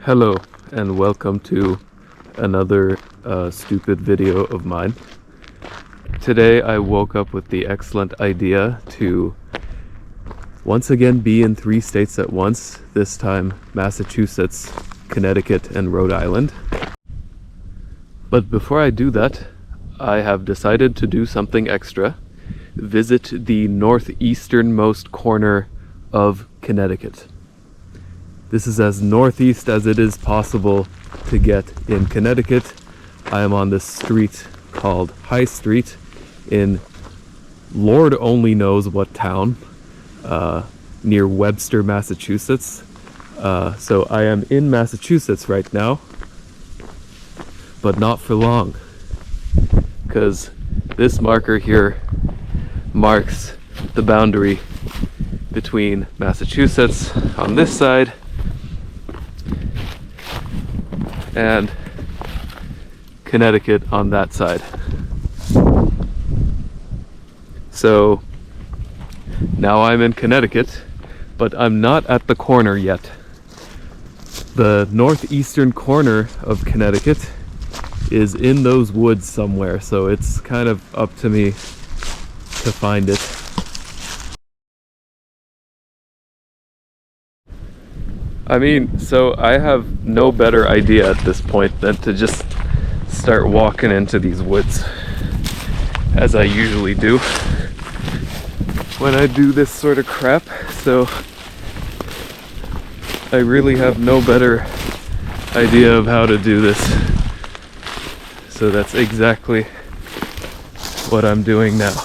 Hello and welcome to another stupid video of mine. Today I woke up with the excellent idea to once again be in 3 states at once, this time Massachusetts, Connecticut, and Rhode Island. But before I do that, I have decided to do something extra. Visit the northeasternmost corner of Connecticut. This is as northeast as it is possible to get in Connecticut. I am on this street called High Street in Lord only knows what town, near Webster, Massachusetts. So I am in Massachusetts right now, but not for long, because this marker here marks the boundary between Massachusetts on this side and Connecticut on that side. So now I'm in Connecticut, but I'm not at the corner yet. The northeastern corner of Connecticut is in those woods somewhere, so it's kind of up to me to find it. I mean, so I have no better idea at this point than to just start walking into these woods, as I usually do when I do this sort of crap. So I really have no better idea of how to do this. So that's exactly what I'm doing now.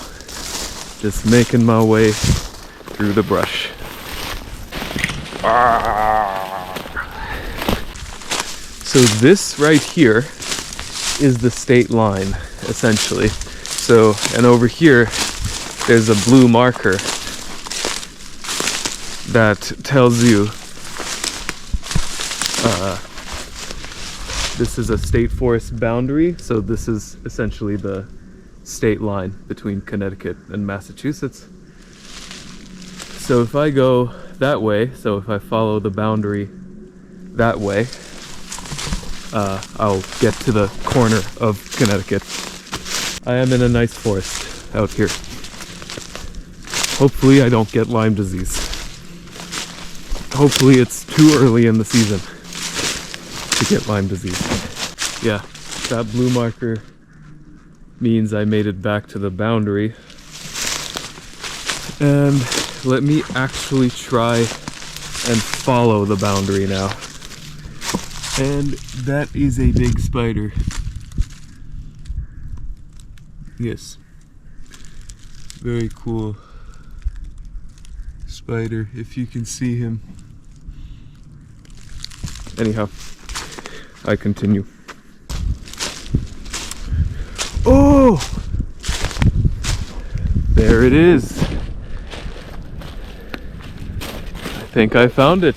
Just making my way through the brush. So this right here is the state line, essentially. So, and over here, there's a blue marker that tells you this is a state forest boundary. So this is essentially the state line between Connecticut and Massachusetts. So if I go that way, so if I follow the boundary that way, I'll get to the corner of Connecticut. I am in a nice forest out here. Hopefully I don't get Lyme disease. Hopefully it's too early in the season to get Lyme disease. Yeah, that blue marker means I made it back to the boundary. And let me actually try and follow the boundary now. And that is a big spider. Yes. Very cool spider, if you can see him. Anyhow, I continue. Oh! There it is. I think I found it.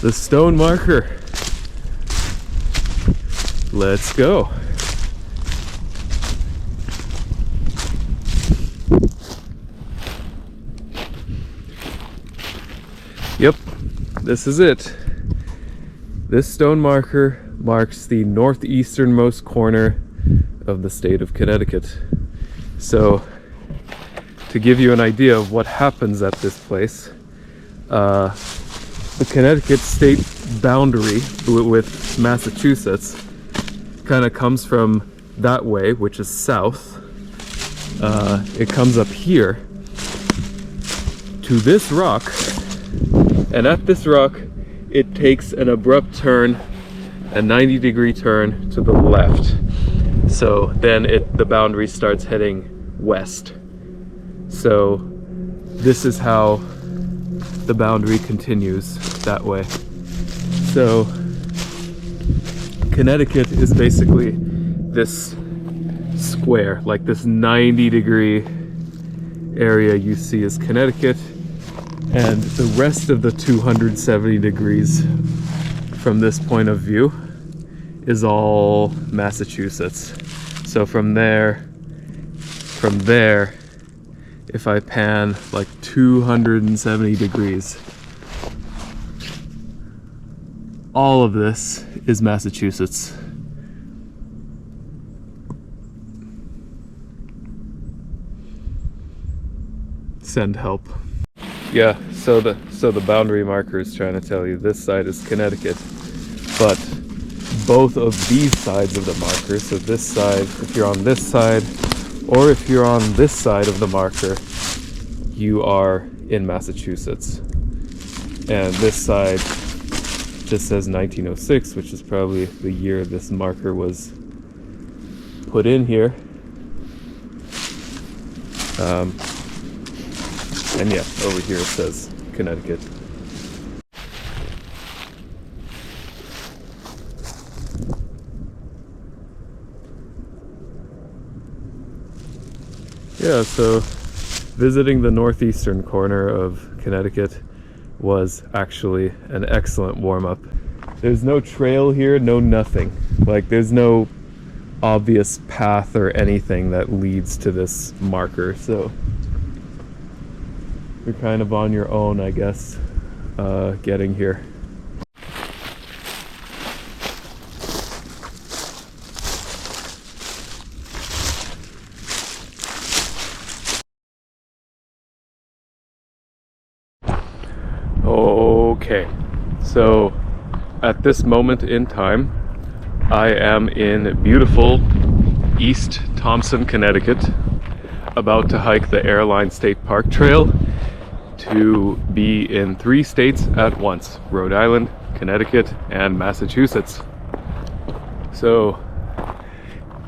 The stone marker. Let's go. Yep, this is it. This stone marker marks the northeasternmost corner of the state of Connecticut. So, to give you an idea of what happens at this place, the Connecticut state boundary with Massachusetts kind of comes from that way, which is south. It comes up here to this rock, and at this rock it takes an abrupt turn, a 90-degree turn to the left. So then the boundary starts heading west. So this is how the boundary continues that way. So Connecticut is basically this square, like this 90-degree area you see is Connecticut, and the rest of the 270 degrees from this point of view is all Massachusetts. So from there if I pan like 270 degrees. All of this is Massachusetts. Send help. Yeah, so the boundary marker is trying to tell you this side is Connecticut, but both of these sides of the marker, so this side, if you're on this side, or if you're on this side of the marker, you are in Massachusetts. And this side just says 1906, which is probably the year this marker was put in here. And yeah, over here it says Connecticut. Yeah, so visiting the northeastern corner of Connecticut was actually an excellent warm-up. There's no trail here, no nothing. Like, there's no obvious path or anything that leads to this marker, so you're kind of on your own, I guess, getting here. Okay, so at this moment in time, I am in beautiful East Thompson, Connecticut, about to hike the Airline State Park Trail to be in 3 states at once: Rhode Island, Connecticut, and Massachusetts. So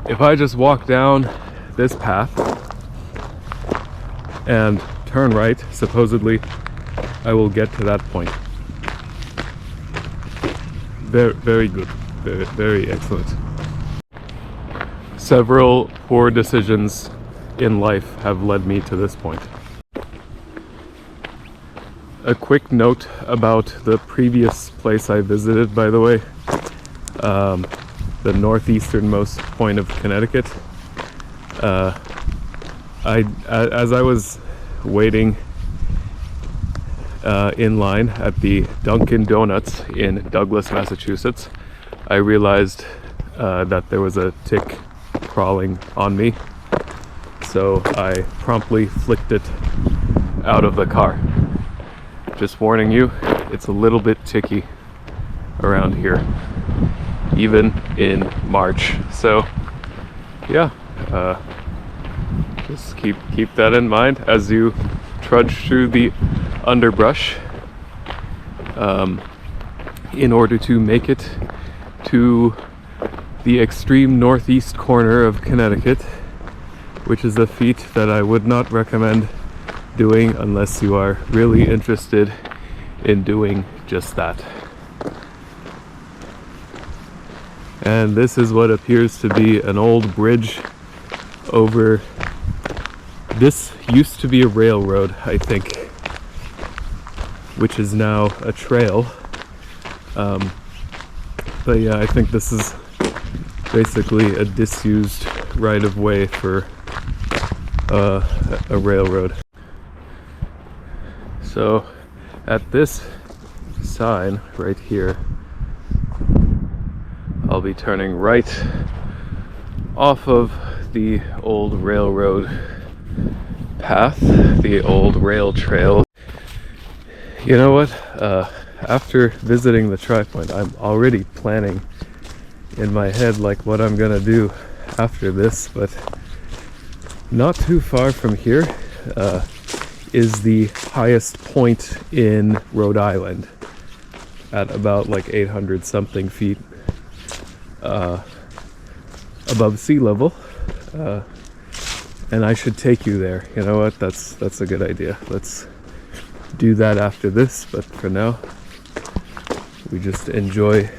if I just walk down this path and turn right, supposedly I will get to that point. Very good. Very excellent. Several poor decisions in life have led me to this point. A quick note about the previous place I visited, by the way, the northeasternmost point of Connecticut. As I was waiting in line at the Dunkin' Donuts in Douglas, Massachusetts, I realized that there was a tick crawling on me, so I promptly flicked it out of the car. Just warning you, it's a little bit ticky around here, even in March. So yeah, just keep that in mind as you trudge through the underbrush in order to make it to the extreme northeast corner of Connecticut, which is a feat that I would not recommend doing unless you are really interested in doing just that. And this is what appears to be an old bridge over. This used to be a railroad, I think, which is now a trail. But yeah, I think this is basically a disused right-of-way for a railroad. So at this sign right here, I'll be turning right off of the old railroad path, the old rail trail. You know what? After visiting the Tri-Point, I'm already planning in my head like what I'm gonna do after this, but not too far from here is the highest point in Rhode Island at about like 800 something feet above sea level, and I should take you there. You know what? That's a good idea. Let's do that after this, but for now we just enjoy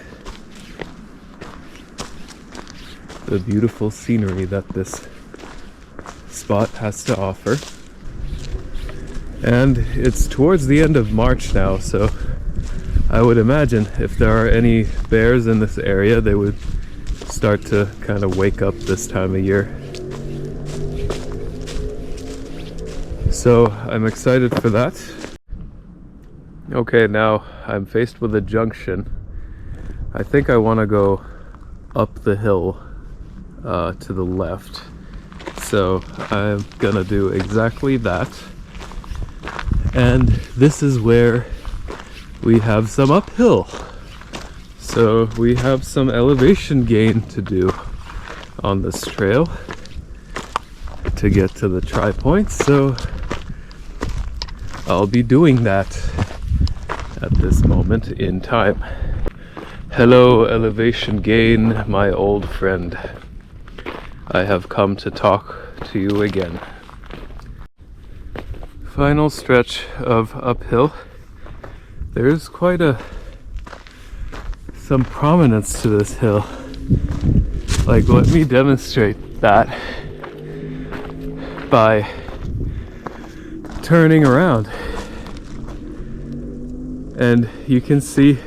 the beautiful scenery that this spot has to offer. And it's towards the end of March now, so I would imagine if there are any bears in this area, they would start to kind of wake up this time of year. So I'm excited for that. Okay, now I'm faced with a junction. I think I want to go up the hill to the left. So I'm gonna do exactly that. And this is where we have some uphill. So we have some elevation gain to do on this trail to get to the tri-point. So I'll be doing that at this moment in time. Hello, elevation gain, my old friend. I have come to talk to you again. Final stretch of uphill. There's quite some prominence to this hill. Like, let me demonstrate that by turning around. And you can see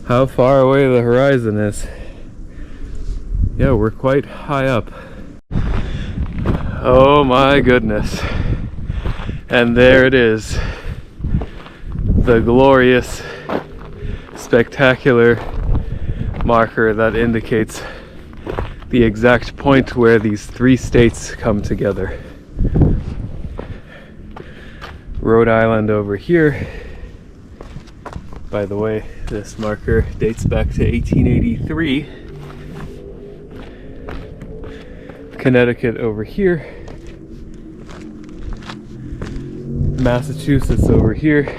how far away the horizon is. Yeah, we're quite high up. Oh my goodness. And there it is. The glorious, spectacular marker that indicates the exact point where these three states come together. Rhode Island over here. By the way, this marker dates back to 1883. Connecticut over here. Massachusetts over here.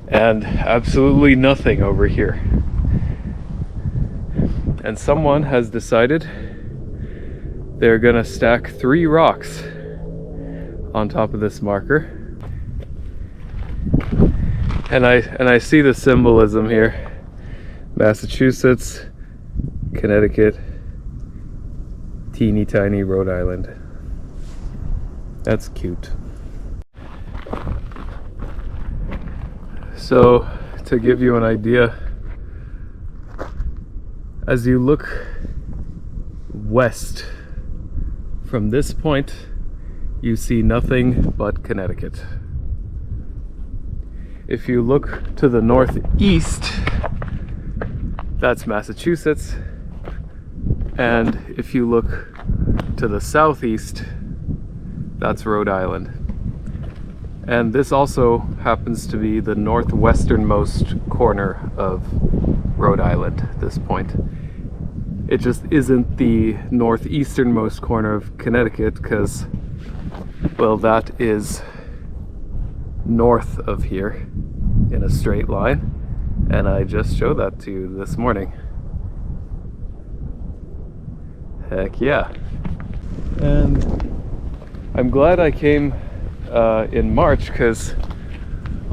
And absolutely nothing over here. And someone has decided they're gonna stack 3 rocks on top of this marker. And I see the symbolism here. Massachusetts, Connecticut, teeny tiny Rhode Island. That's cute. So, to give you an idea, as you look west from this point, you see nothing but Connecticut. If you look to the northeast, that's Massachusetts. And if you look to the southeast, that's Rhode Island. And this also happens to be the northwesternmost corner of Rhode Island at this point. It just isn't the northeasternmost corner of Connecticut because, well, that is north of here in a straight line, and I just showed that to you this morning. Heck yeah. And I'm glad I came in March because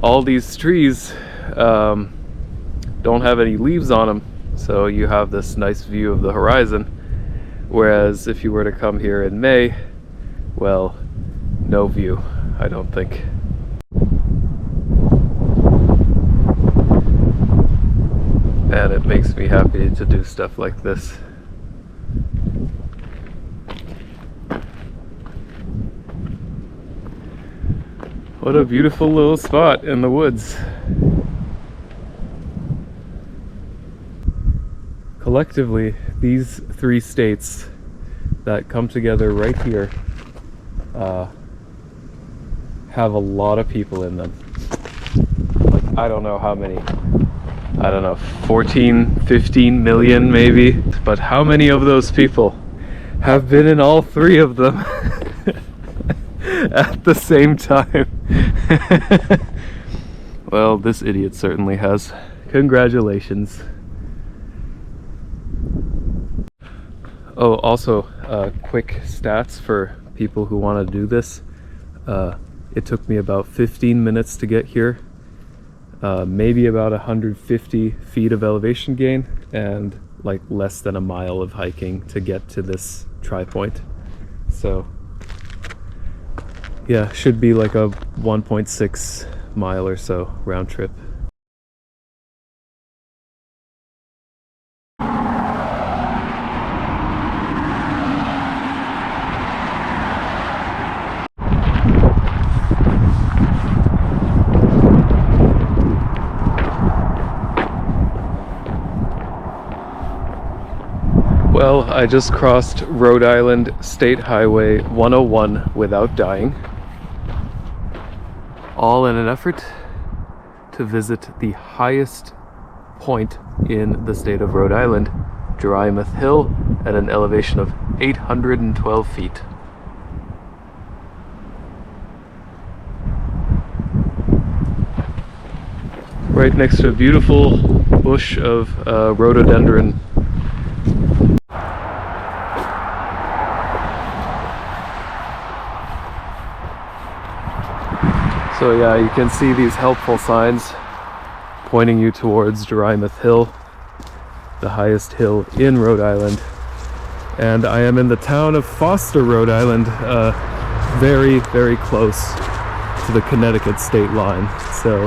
all these trees don't have any leaves on them, so you have this nice view of the horizon, whereas if you were to come here in May, well, no view, I don't think. And it makes me happy to do stuff like this. What a beautiful little spot in the woods. Collectively, these 3 states that come together right here have a lot of people in them. Like, I don't know how many. I don't know, 14, 15 million maybe. But how many of those people have been in all 3 of them at the same time? Well, this idiot certainly has. Congratulations. Oh, also, quick stats for people who want to do this. It took me about 15 minutes to get here. Maybe about 150 feet of elevation gain, and like less than a mile of hiking to get to this tri-point. So yeah, should be like a 1.6 mile or so round trip. Well, I just crossed Rhode Island State Highway 101 without dying. All in an effort to visit the highest point in the state of Rhode Island, Drymouth Hill, at an elevation of 812 feet. Right next to a beautiful bush of rhododendron. So yeah, you can see these helpful signs pointing you towards Drymouth Hill, the highest hill in Rhode Island. And I am in the town of Foster, Rhode Island, very, very close to the Connecticut state line. So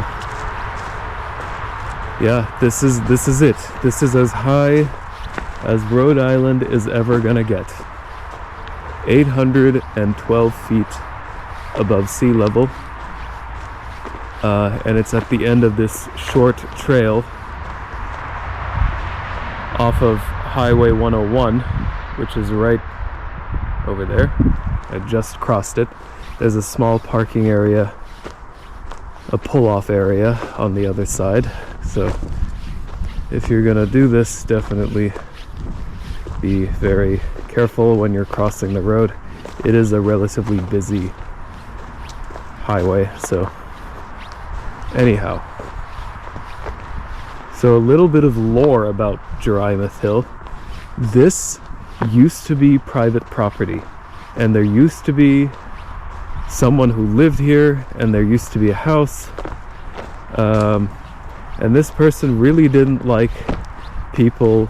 yeah, this is it. This is as high as Rhode Island is ever gonna get. 812 feet above sea level. And it's at the end of this short trail off of Highway 101, which is right over there. I just crossed it. There's a small parking area, a pull-off area on the other side. So if you're gonna do this, definitely be very careful when you're crossing the road. It is a relatively busy highway, so anyhow. So a little bit of lore about Drymouth Hill. This used to be private property, and there used to be someone who lived here, and there used to be a house. And this person really didn't like people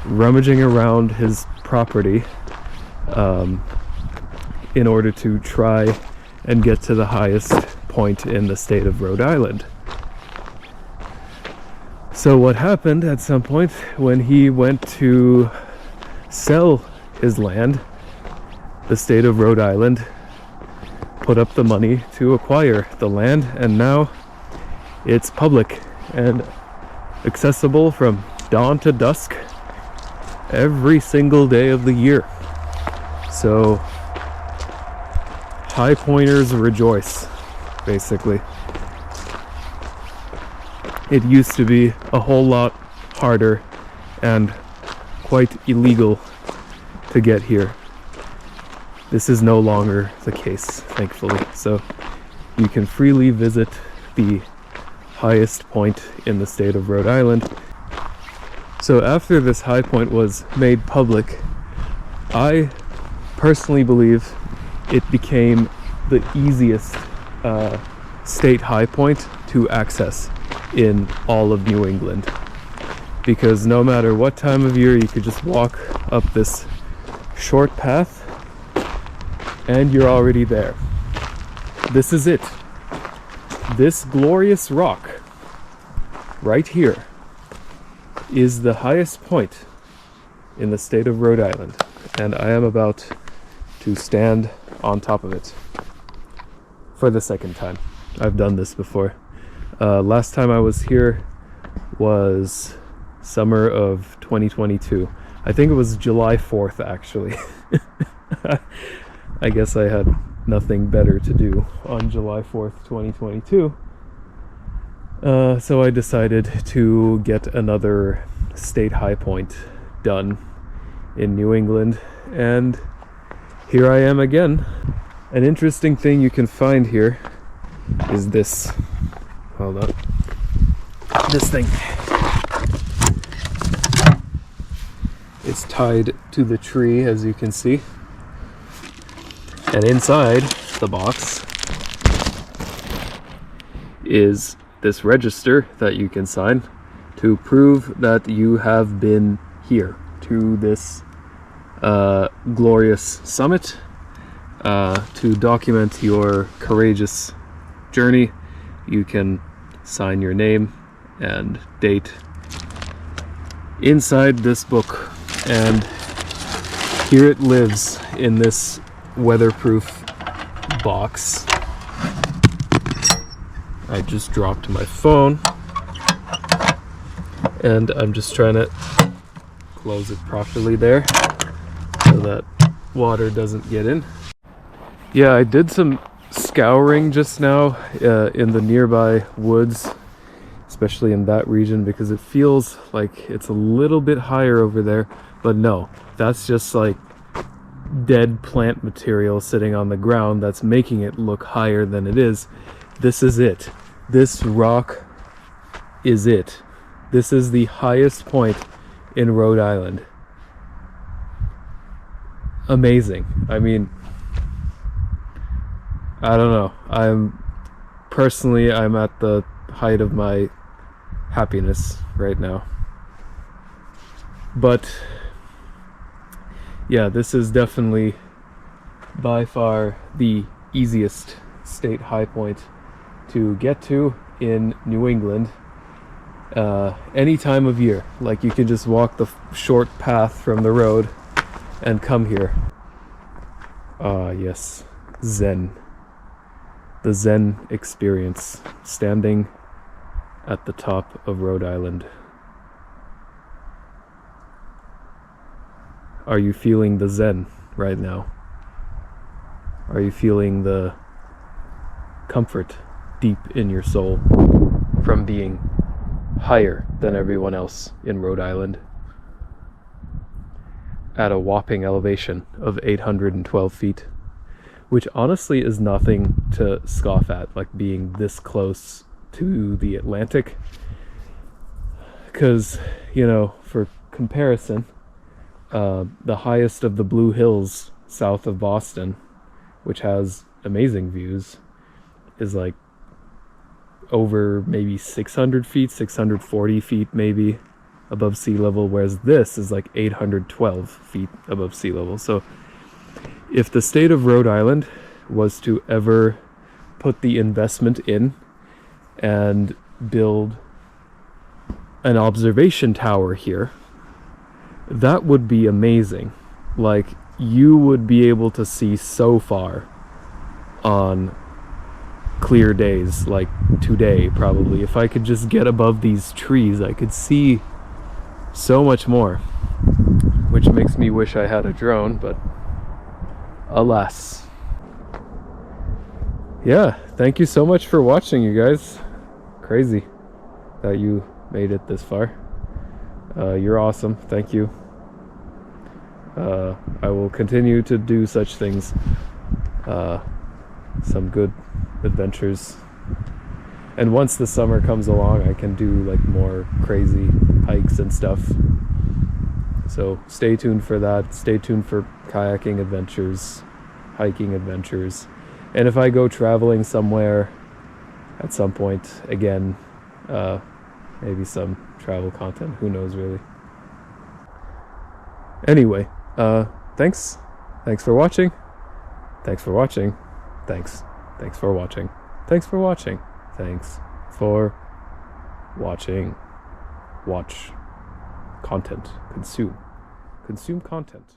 rummaging around his property in order to try and get to the highest point in the state of Rhode Island. So what happened at some point when he went to sell his land, the state of Rhode Island put up the money to acquire the land, and now it's public and accessible from dawn to dusk every single day of the year. So high pointers rejoice, basically. It used to be a whole lot harder and quite illegal to get here. This is no longer the case, thankfully. So you can freely visit the highest point in the state of Rhode Island. So after this high point was made public, I personally believe it became the easiest state high point to access in all of New England, because no matter what time of year, you could just walk up this short path and you're already there. This is it. This glorious rock right here is the highest point in the state of Rhode Island, and I am about to stand on top of it for the second time. I've done this before. Last time I was here was summer of 2022. I think it was July 4th, actually. I guess I had nothing better to do on July 4th, 2022. So I decided to get another state high point done in New England, and here I am again. An interesting thing you can find here is this. Hold on. This thing. It's tied to the tree, as you can see. And inside the box is this register that you can sign to prove that you have been here to this glorious summit, to document your courageous journey. You can sign your name and date inside this book, and here it lives in this weatherproof box. I just dropped my phone and I'm just trying to close it properly there so that water doesn't get in. Yeah, I did some scouring just now in the nearby woods, especially in that region, because it feels like it's a little bit higher over there, but no, that's just like dead plant material sitting on the ground that's making it look higher than it is. This is it. This rock is it. This is the highest point in Rhode Island. Amazing. I mean, I don't know. I'm at the height of my happiness right now. But yeah, this is definitely by far the easiest state high point to get to in New England any time of year. Like, you can just walk the short path from the road and come here. Ah, yes, Zen. The Zen experience, standing at the top of Rhode Island. Are you feeling the Zen right now? Are you feeling the comfort deep in your soul from being higher than everyone else in Rhode Island at a whopping elevation of 812 feet, which honestly is nothing to scoff at, like being this close to the Atlantic? Because, you know, for comparison, the highest of the Blue Hills south of Boston, which has amazing views, is like over maybe 600 feet, 640 feet maybe above sea level, whereas this is like 812 feet above sea level. So if the state of Rhode Island was to ever put the investment in and build an observation tower here, that would be amazing. Like, you would be able to see so far on clear days, like today probably. If I could just get above these trees, I could see so much more, which makes me wish I had a drone, but alas. Yeah, thank you so much for watching, you guys. Crazy that you made it this far. You're awesome. Thank you. I will continue to do such things. Some good adventures. And once the summer comes along, I can do like more crazy hikes and stuff. So stay tuned for that. Stay tuned for kayaking adventures, hiking adventures. And if I go traveling somewhere at some point, again, maybe some travel content. Who knows, really. Anyway, thanks. Thanks for watching. Thanks for watching. Thanks. Thanks for watching. Thanks for watching. Thanks for watching. Watch content. Consume. Consume content.